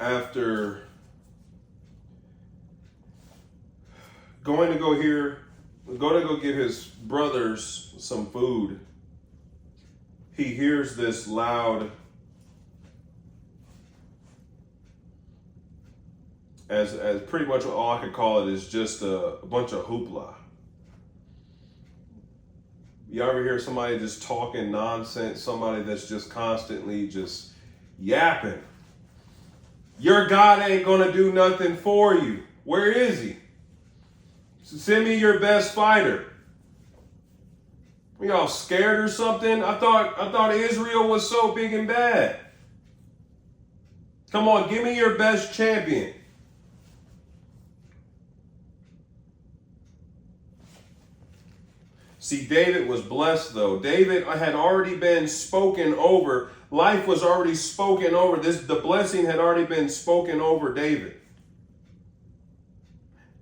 after going to go give his brothers some food, he hears this loud, as pretty much all I could call it is just a bunch of hoopla. You ever hear somebody just talking nonsense, somebody that's just constantly just yapping? Your God ain't gonna do nothing for you. Where is he? Send me your best fighter. Y'all scared or something? I thought Israel was so big and bad. Come on, give me your best champion. See, David was blessed though. David had already been spoken over. Life was already spoken over. The blessing had already been spoken over David.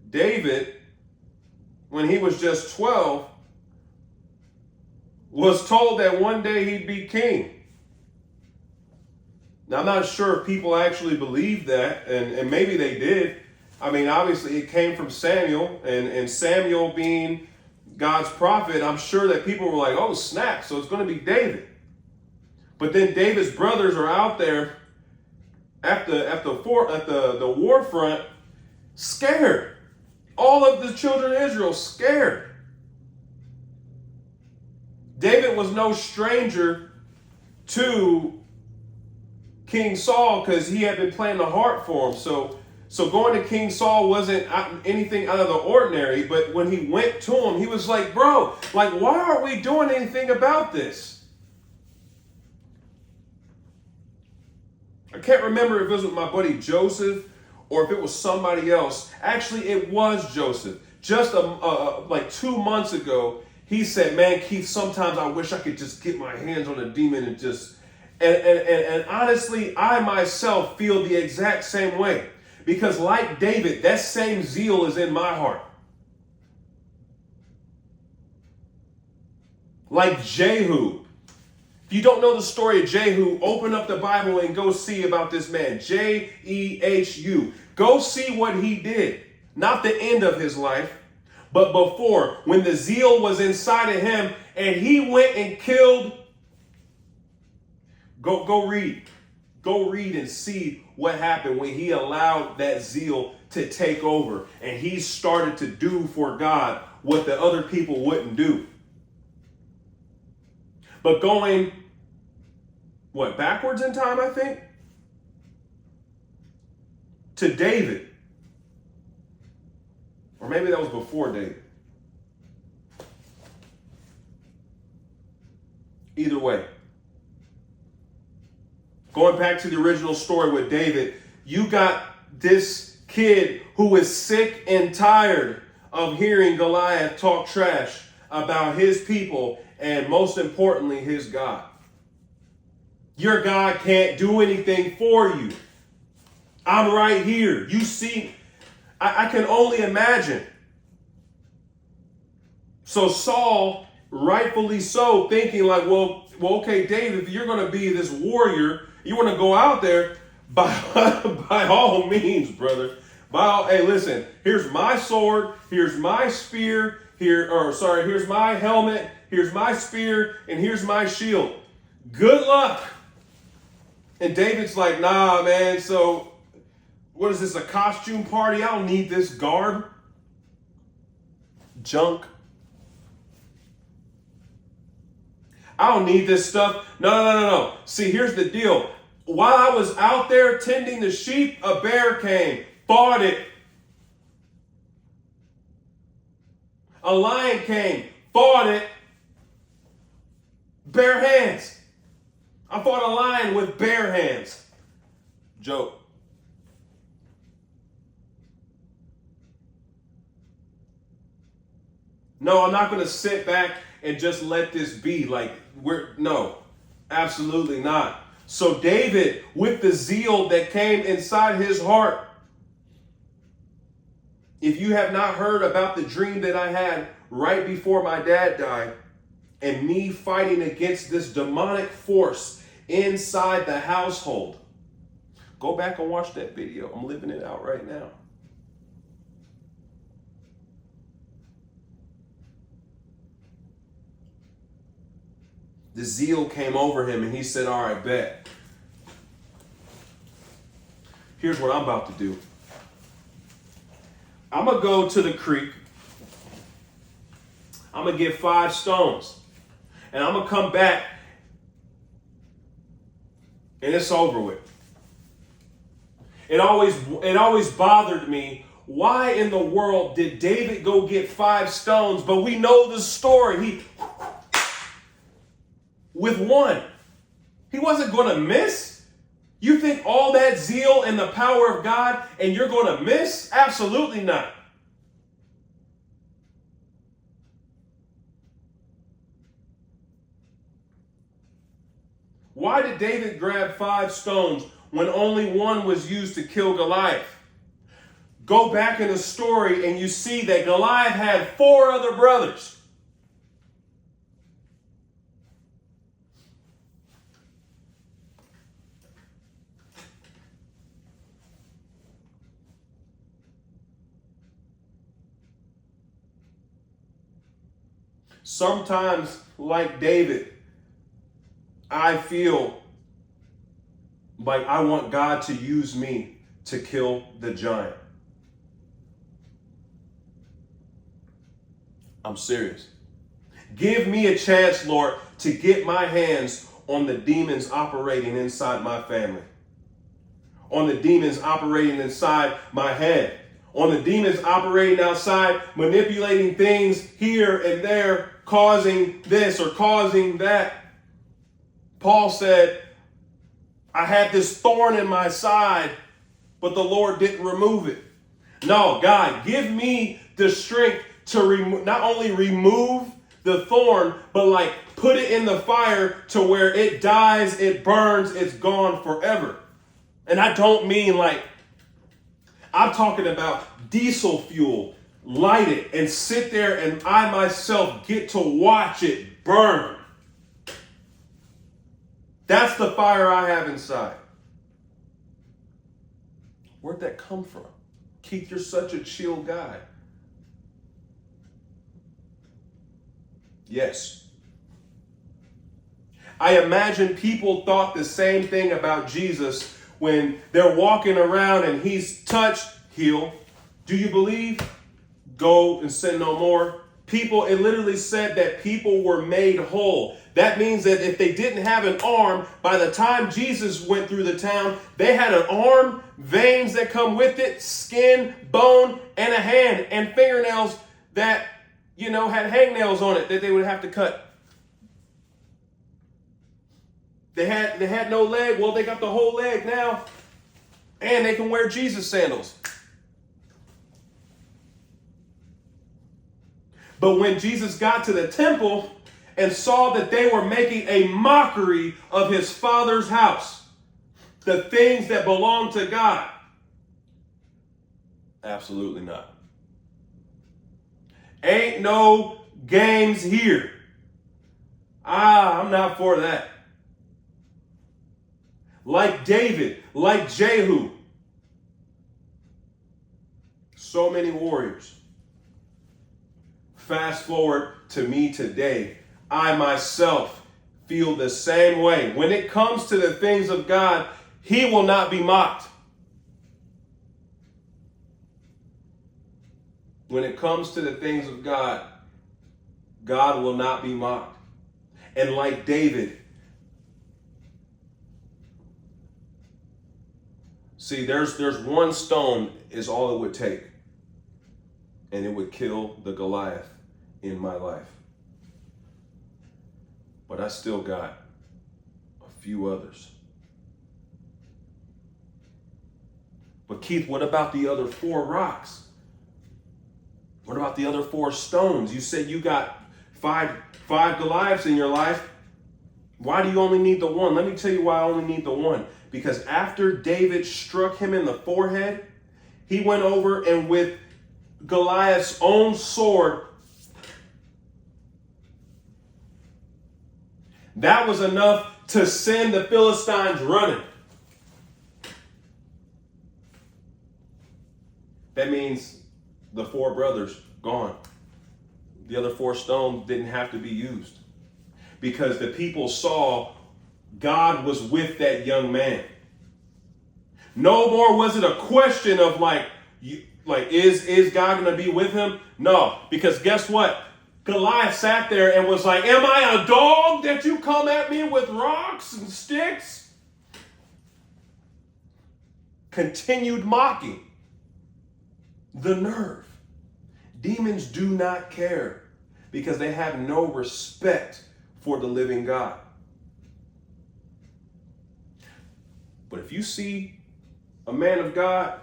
David, when he was just 12, was told that one day he'd be king. Now, I'm not sure if people actually believed that, and maybe they did. I mean, obviously it came from Samuel, and Samuel being God's prophet, I'm sure that people were like, oh, snap, so it's going to be David. But then David's brothers are out there at the war front, scared. All of the children of Israel scared. David was no stranger to King Saul because he had been playing the harp for him. So going to King Saul wasn't anything out of the ordinary, but when he went to him, he was like, bro, like, why aren't we doing anything about this? I can't remember if it was with my buddy Joseph or if it was somebody else. Actually, it was Joseph. Just like 2 months ago, he said, man, Keith, sometimes I wish I could just get my hands on a demon and just... And honestly, I myself feel the exact same way. Because like David, that same zeal is in my heart. Like Jehu. If you don't know the story of Jehu, open up the Bible and go see about this man, Jehu. Go see what he did. Not the end of his life, but before, when the zeal was inside of him and he went and killed. Go read. Go read and see what happened when he allowed that zeal to take over and he started to do for God what the other people wouldn't do. But going, backwards in time, I think? To David. Or maybe that was before David. Either way. Going back to the original story with David, you got this kid who is sick and tired of hearing Goliath talk trash about his people and most importantly, his God. Your God can't do anything for you. I'm right here. You see, I can only imagine. So Saul, rightfully so, thinking like, well, okay, David, if you're going to be this warrior, you want to go out there, by all means, brother. Hey, listen, here's my sword, here's my spear, here's my helmet, here's my spear, and here's my shield. Good luck. And David's like, nah, man, so what is this, a costume party? I don't need this garb. Junk. I don't need this stuff. No. See, here's the deal. While I was out there tending the sheep, a bear came, fought it. A lion came, fought it. Bare hands. I fought a lion with bare hands. Joke. No, I'm not going to sit back and just let this be. No, absolutely not. So David, with the zeal that came inside his heart, if you have not heard about the dream that I had right before my dad died and me fighting against this demonic force inside the household, Go back and watch that video. I'm living it out right now. The zeal came over him and he said, all right, bet. Here's what I'm about to do. I'm going to go to the creek. I'm going to get 5 stones. And I'm going to come back. And it's over with. It always bothered me. Why in the world did David go get 5 stones? But we know the story. With 1. He wasn't going to miss. You think all that zeal and the power of God and you're going to miss? Absolutely not. Why did David grab 5 stones when only 1 was used to kill Goliath? Go back in the story and you see that Goliath had 4 other brothers. Sometimes, like David, I feel like I want God to use me to kill the giant. I'm serious. Give me a chance, Lord, to get my hands on the demons operating inside my family, on the demons operating inside my head, on the demons operating outside, manipulating things here and there, causing this or causing that. Paul said, I had this thorn in my side, but the Lord didn't remove it. No, God, give me the strength to not only remove the thorn, but like put it in the fire to where it dies, it burns, it's gone forever. And I don't mean like, I'm talking about diesel fuel, light it and sit there and I myself get to watch it burn. That's the fire I have inside. Where'd that come from? Keith, you're such a chill guy. Yes. I imagine people thought the same thing about Jesus when they're walking around and he's touched, heal. Do you believe? Go and sin no more. People, it literally said that people were made whole. That means that if they didn't have an arm, by the time Jesus went through the town, they had an arm, veins that come with it, skin, bone, and a hand, and fingernails that, had hangnails on it that they would have to cut. They had no leg. Well, they got the whole leg now. And they can wear Jesus sandals. But when Jesus got to the temple and saw that they were making a mockery of his Father's house, the things that belong to God, absolutely not. Ain't no games here. I'm not for that. Like David, like Jehu, so many warriors. Fast forward to me today, I myself feel the same way. When it comes to the things of God, he will not be mocked. When it comes to the things of God, God will not be mocked. And like David, see, there's 1 stone is all it would take. And it would kill the Goliath in my life. But I still got a few others. But Keith, what about the other 4 rocks? What about the other 4 stones? You said you got five Goliaths in your life. Why do you only need the 1? Let me tell you why I only need the 1. Because after David struck him in the forehead, he went over and with Goliath's own sword, that was enough to send the Philistines running. That means the 4 brothers gone. The other 4 stones didn't have to be used because the people saw God was with that young man. No more was it a question of is God going to be with him? No, because guess what? Goliath sat there and was like, am I a dog that you come at me with rocks and sticks? Continued mocking. The nerve. Demons do not care because they have no respect for the living God. But if you see a man of God,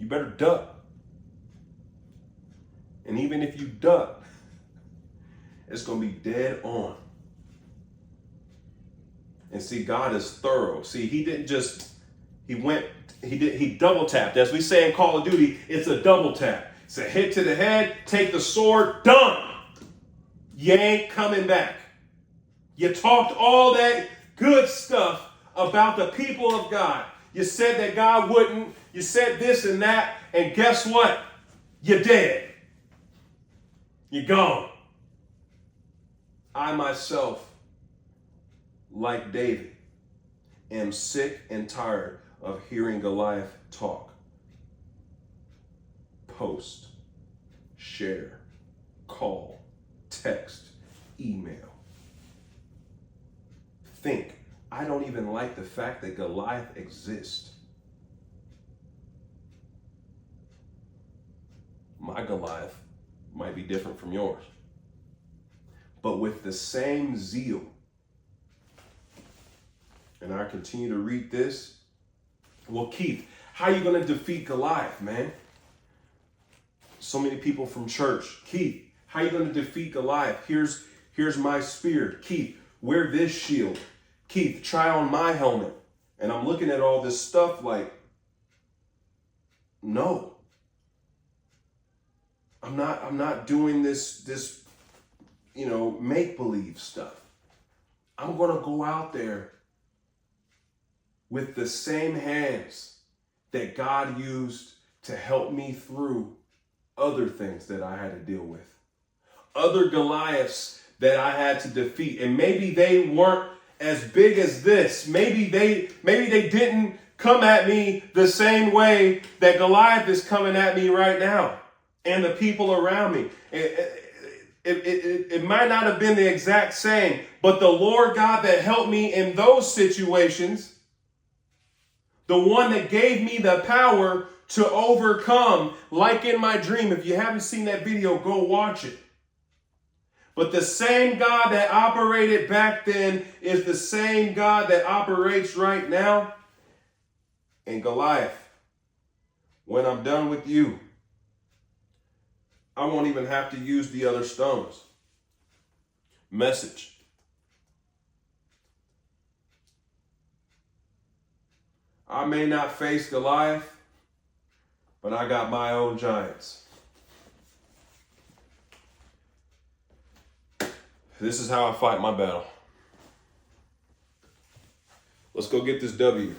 you better duck. And even if you duck, it's going to be dead on. And see, God is thorough. See, he double tapped. As we say in Call of Duty, it's a double tap. It's a hit to the head, take the sword, done. You ain't coming back. You talked all that good stuff about the people of God. You said that God wouldn't. You said this and that. And guess what? You're dead. You're gone. I myself, like David, am sick and tired of hearing Goliath talk. Post, share, call, text, email. Think, I don't even like the fact that Goliath exists. My Goliath might be different from yours. But with the same zeal, and I continue to read this. Well, Keith, how are you going to defeat Goliath, man? So many people from church. Keith, how are you going to defeat Goliath? Here's my spear. Keith, wear this shield. Keith, try on my helmet. And I'm looking at all this stuff like, no. I'm not doing this make-believe stuff. I'm going to go out there with the same hands that God used to help me through other things that I had to deal with. Other Goliaths that I had to defeat. And maybe they weren't as big as this. Maybe they didn't come at me the same way that Goliath is coming at me right now. And the people around me. It might not have been the exact same, but the Lord God that helped me in those situations, the one that gave me the power to overcome, like in my dream. If you haven't seen that video, go watch it. But the same God that operated back then is the same God that operates right now. And Goliath, when I'm done with you, I won't even have to use the other stones. Message. I may not face Goliath, but I got my own giants. This is how I fight my battle. Let's go get this W.